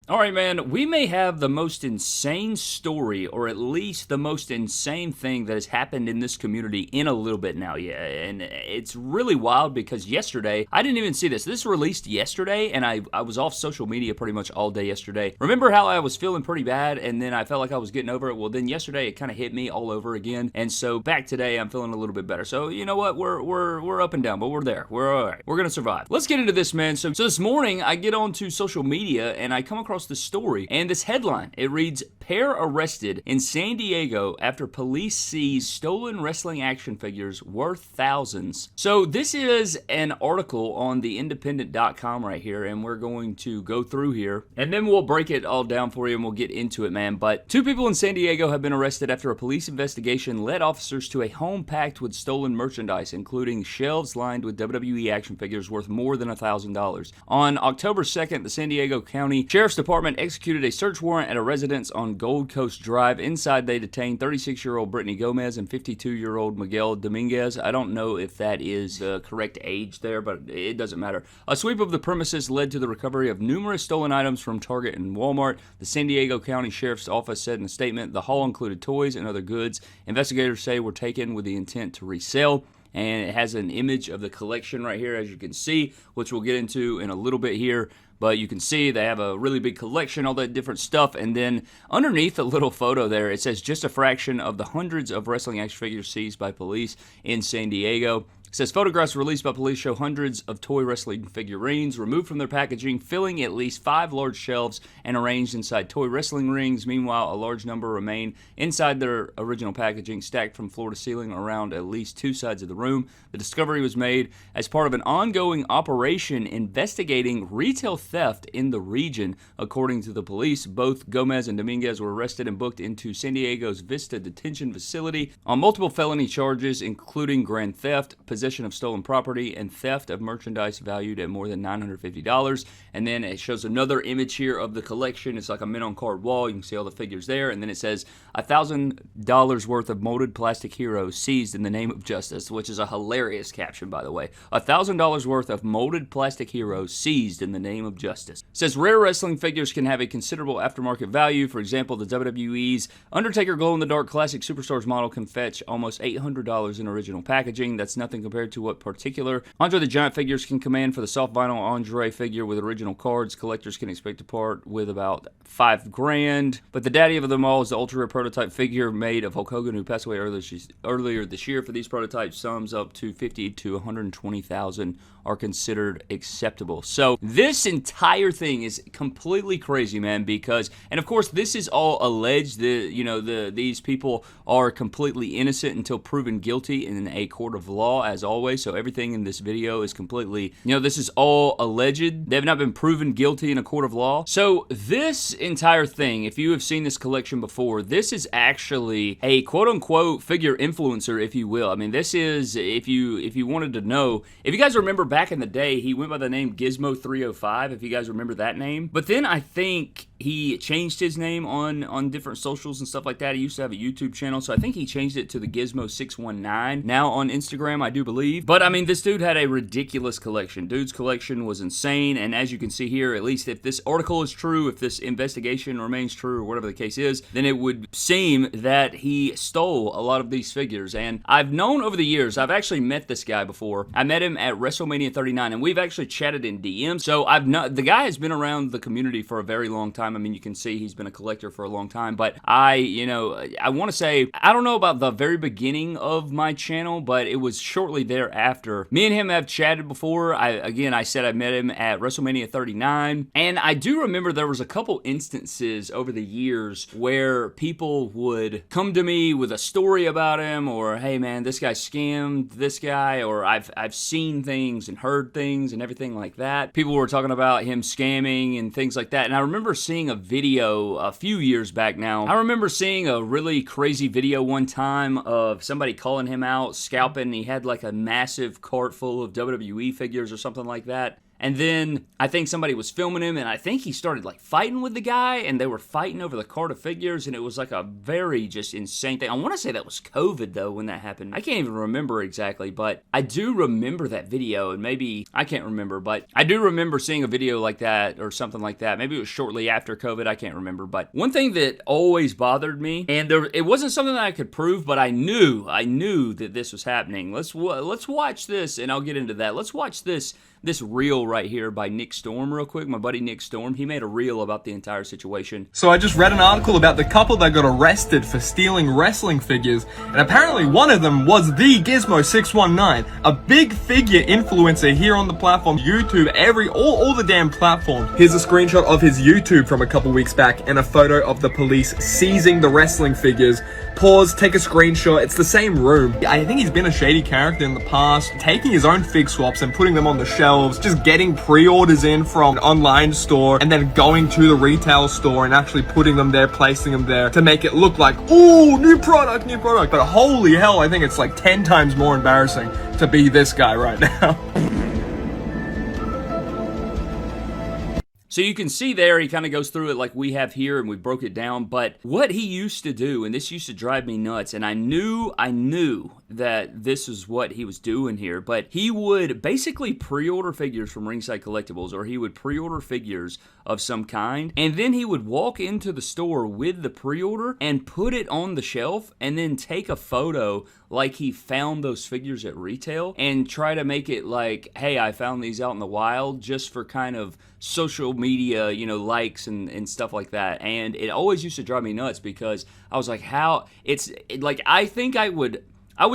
All right, man, we may have the most insane story, or at least the most insane thing that has happened in this community in a little bit now. Yeah, and it's really wild because yesterday, I didn't even see this. This released yesterday, and I was off social media pretty much all day yesterday. Remember how I was feeling pretty bad, and then I felt like I was getting over it? Well, then yesterday, it kind of hit me all over again, and so back today, I'm feeling a little bit better. So, you know what? We're up and down, but we're there. We're all right. We're going to survive. Let's get into this, man. So this morning, I get onto social media, and I come across the story and this headline. It reads, "Pair arrested in San Diego after police seize stolen wrestling action figures worth thousands." So this is an article on theindependent.com right here, and we're going to go through here and then we'll break it all down for you and we'll get into it, man. But two people in San Diego have been arrested after a police investigation led officers to a home packed with stolen merchandise, including shelves lined with WWE action figures worth more than $1,000. On October 2nd, the San Diego County Sheriff's Department executed a search warrant at a residence on Gold Coast Drive. Inside, they detained 36-year-old Brittany Gomez and 52-year-old Miguel Dominguez. I don't know if that is the correct age there, but it doesn't matter. A sweep of the premises led to the recovery of numerous stolen items from Target and Walmart. The San Diego County Sheriff's Office said in a statement, the haul included toys and other goods investigators say were taken with the intent to resell. And it has an image of the collection right here, as you can see, which we'll get into in a little bit here. But you can see they have a really big collection, all that different stuff. And then underneath the little photo there, it says just a fraction of the hundreds of wrestling action figures seized by police in San Diego. It says photographs released by police show hundreds of toy wrestling figurines removed from their packaging, filling at least 5 large shelves and arranged inside toy wrestling rings. Meanwhile, a large number remain inside their original packaging, stacked from floor to ceiling around at least 2 sides of the room. The discovery was made as part of an ongoing operation investigating retail theft in the region. According to the police, both Gomez and Dominguez were arrested and booked into San Diego's Vista Detention Facility on multiple felony charges, including grand theft, possession of stolen property, and theft of merchandise valued at more than $950. And then it shows another image here of the collection. It's like a mint on card wall. You can see all the figures there. And then it says $1,000 worth of molded plastic heroes seized in the name of justice, which is a hilarious caption, by the way. $1,000 worth of molded plastic heroes seized in the name of justice. It says rare wrestling figures can have a considerable aftermarket value. For example, the WWE's Undertaker glow-in-the-dark classic Superstars model can fetch almost $800 in original packaging. That's nothing compared to what particular Andre the Giant figures can command. For the soft vinyl Andre figure with original cards, collectors can expect to part with about $5,000. But the daddy of them all is the ultra rare prototype figure made of Hulk Hogan, who passed away earlier this year. For these prototypes, sums up to $50,000 to $120,000 are considered acceptable. So this entire thing is completely crazy, man, because, and of course, this is all alleged. These people are completely innocent until proven guilty in a court of law, as always. So everything in this video is completely, this is all alleged. They have not been proven guilty in a court of law. So this entire thing, if you have seen this collection before, this is actually a quote-unquote figure influencer, if you will. I mean, this is, if you wanted to know, if you guys remember back in the day, he went by the name Gizmo305, if you guys remember that name. But then I think he changed his name on different socials and stuff like that. He used to have a YouTube channel, so I think he changed it to the Gizmo619 now on Instagram, I do believe. But I mean, this dude had a ridiculous collection. Dude's collection was insane, and as you can see here, at least if this article is true, if this investigation remains true, or whatever the case is, then it would seem that he stole a lot of these figures. And I've known over the years, I've actually met this guy before. I met him at WrestleMania 39, and we've actually chatted in DMs. So the guy has been around the community for a very long time. I mean, you can see he's been a collector for a long time, but I want to say, I don't know about the very beginning of my channel, but it was shortly thereafter. Me and him have chatted before. I said I met him at WrestleMania 39, and I do remember there was a couple instances over the years where people would come to me with a story about him, or, hey man, this guy scammed this guy, or I've seen things and heard things and everything like that. People were talking about him scamming and things like that, and I remember seeing a video a few years back now. I remember seeing a really crazy video one time of somebody calling him out, scalping. He had like a massive cart full of WWE figures or something like that. And then I think somebody was filming him, and I think he started like fighting with the guy, and they were fighting over the cart of figures, and it was like a very just insane thing. I want to say that was COVID though when that happened. I can't even remember exactly, but I do remember that video, and maybe I can't remember, but I do remember seeing a video like that or something like that. Maybe it was shortly after COVID. I can't remember. But one thing that always bothered me, and it wasn't something that I could prove, but I knew that this was happening. Let's watch this, and I'll get into that. Let's watch this reel right here by Nick Storm real quick. My buddy Nick Storm, he made a reel about the entire situation. So I just read an article about the couple that got arrested for stealing wrestling figures, and apparently one of them was the Gizmo619, a big figure influencer here on the platform, YouTube, all the damn platforms. Here's a screenshot of his YouTube from a couple weeks back and a photo of the police seizing the wrestling figures. Pause, take a screenshot. It's the same room. I think he's been a shady character in the past, taking his own fig swaps and putting them on the shelves, just getting pre-orders in from an online store and then going to the retail store and actually putting them there, placing them there to make it look like, ooh, new product. But holy hell, I think it's like 10 times more embarrassing to be this guy right now. So you can see there, he kind of goes through it like we have here, and we broke it down. But what he used to do, and this used to drive me nuts, and I knew that this is what he was doing here, but he would basically pre-order figures from Ringside Collectibles, or he would pre-order figures of some kind, and then he would walk into the store with the pre-order and put it on the shelf, and then take a photo like he found those figures at retail and try to make it like, hey, I found these out in the wild, just for kind of social media, likes and stuff like that. And it always used to drive me nuts because I was like, I think I would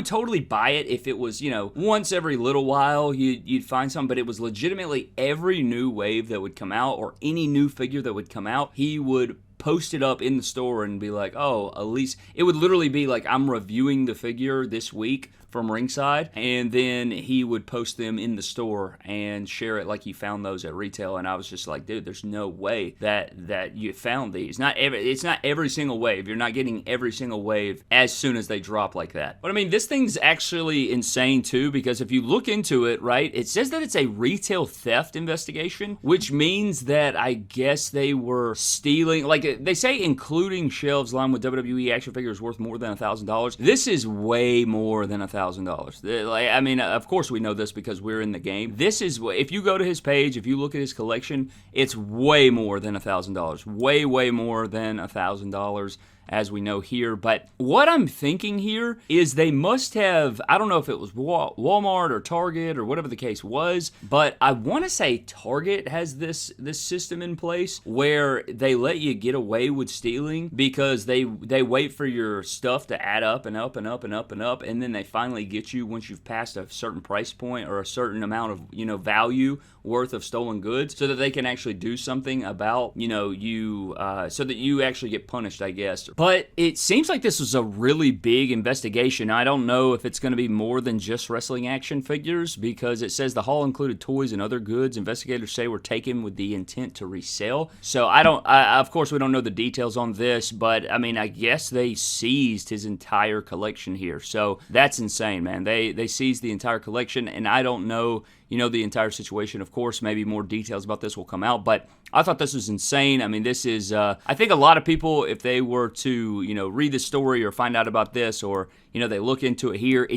totally buy it if it was, once every little while you'd find something, but it was legitimately every new wave that would come out or any new figure that would come out, he would post it up in the store and be like, oh, at least it would literally be like, I'm reviewing the figure this week from Ringside, and then he would post them in the store and share it like he found those at retail. And I was just like, dude, there's no way that you found these. It's not every single wave. You're not getting every single wave as soon as they drop like that. But I mean, this thing's actually insane too, because if you look into it, right, it says that it's a retail theft investigation, which means that I guess they were stealing, like they say, including shelves lined with WWE action figures worth more than $1,000. This is way more than $1,000. I mean, of course we know this because we're in the game. This is, if you go to his page, if you look at his collection, it's way more than $1,000. Way more than $1,000. As we know here. But what I'm thinking here is they must have, I don't know if it was Walmart or Target or whatever the case was, but I want to say Target has this system in place where they let you get away with stealing because they wait for your stuff to add up and up and up and up and up, and then they finally get you once you've passed a certain price point or a certain amount of value worth of stolen goods, so that they can actually do something about you, so that you actually get punished, I guess. But it seems like this was a really big investigation. I don't know if it's going to be more than just wrestling action figures, because it says the haul included toys and other goods investigators say were taken with the intent to resell. So of course we don't know the details on this, but I mean, I guess they seized his entire collection here. So that's insane, man. They seized the entire collection, and I don't know the entire situation. Of course, maybe more details about this will come out, but I thought this was insane. I mean, this is, I think a lot of people, if they were to, read the story or find out about this, or, they look into it here,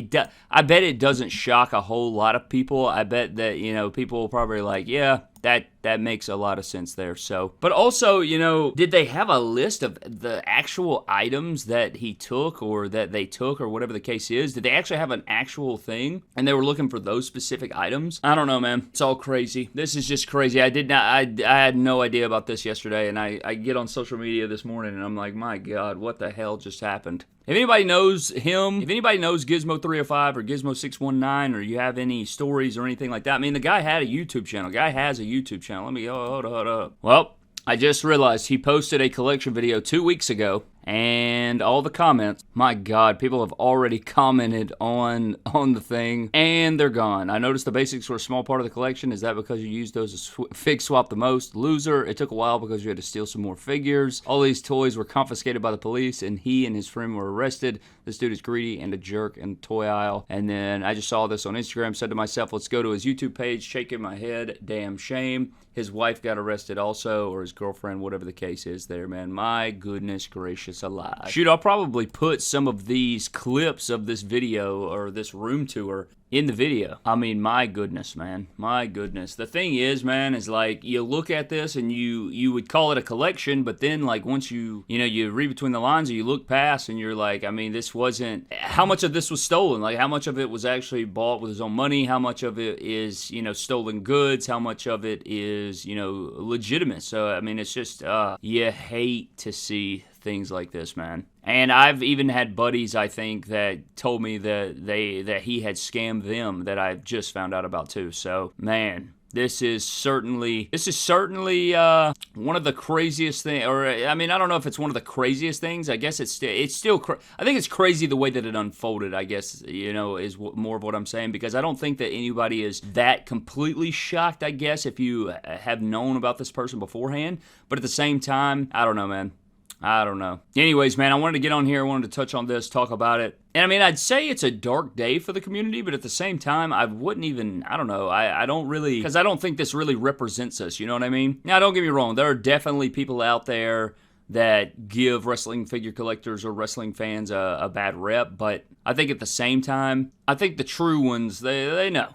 I bet it doesn't shock a whole lot of people. I bet that, people will probably like, yeah, that makes a lot of sense there. So, but also, did they have a list of the actual items that he took or that they took or whatever the case is? Did they actually have an actual thing and they were looking for those specific items? I don't know, man. It's all crazy. This is just crazy. I had no idea about this yesterday, and I get on social media this morning and I'm like, my God, what the hell just happened? If anybody knows him, if anybody knows Gizmo305 or Gizmo619, or you have any stories or anything like that, I mean, the guy had a YouTube channel. Guy has a YouTube channel. Let me go, hold up. Well, I just realized he posted a collection video 2 weeks ago, and all the comments. My God, people have already commented on the thing, and they're gone. I noticed the basics were a small part of the collection. Is that because you used those as fig swap the most? Loser. It took a while because you had to steal some more figures. All these toys were confiscated by the police, and he and his friend were arrested. This dude is greedy and a jerk in the toy aisle. And then I just saw this on Instagram, said to myself, let's go to his YouTube page, shaking my head, damn shame. His wife got arrested also, or his girlfriend, whatever the case is there, man. My goodness gracious alive. Shoot, I'll probably put some of these clips of this video or this room tour in the video. I mean, my goodness, man. My goodness. The thing is, man, is like, you look at this and you would call it a collection, but then, like, once you read between the lines or you look past and you're like, I mean, this wasn't, how much of this was stolen? Like, how much of it was actually bought with his own money? How much of it is, stolen goods? How much of it is, legitimate? So, I mean, it's just, you hate to see things like this, man. And I've even had buddies, I think, that told me that he had scammed them that I've just found out about too. So, man, this is certainly one of the craziest things, or I mean, I don't know if it's one of the craziest things. I guess it's still I think it's crazy the way that it unfolded, I guess, is more of what I'm saying, because I don't think that anybody is that completely shocked, I guess, if you have known about this person beforehand. But at the same time, I don't know, man. I don't know. Anyways, man, I wanted to get on here. I wanted to touch on this, talk about it. And I mean, I'd say it's a dark day for the community, but at the same time, I wouldn't even, I don't know. I don't really, because I don't think this really represents us, you know what I mean? Now, don't get me wrong. There are definitely people out there that give wrestling figure collectors or wrestling fans a bad rep, but I think at the same time, I think the true ones, they know.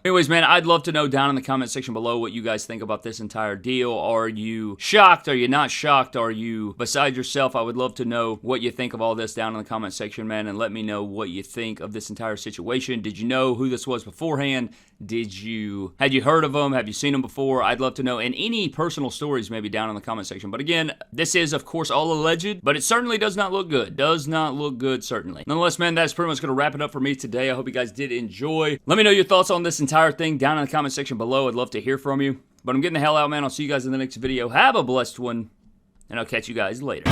Anyways, man, I'd love to know down in the comment section below what you guys think about this entire deal. Are you shocked? Are you not shocked? Are you beside yourself? I would love to know what you think of all this down in the comment section, man, and let me know what you think of this entire situation. Did you know who this was beforehand? Had you heard of them? Have you seen them before? I'd love to know. And any personal stories maybe down in the comment section. But again, this is, of course, all alleged, but it certainly does not look good. Does not look good, certainly. Nonetheless, man, that's pretty much going to wrap it up for me today. I hope you guys did enjoy. Let me know your thoughts on this entire thing down in the comment section below. I'd love to hear from you. But I'm getting the hell out, man. I'll see you guys in the next video. Have a blessed one, and I'll catch you guys later.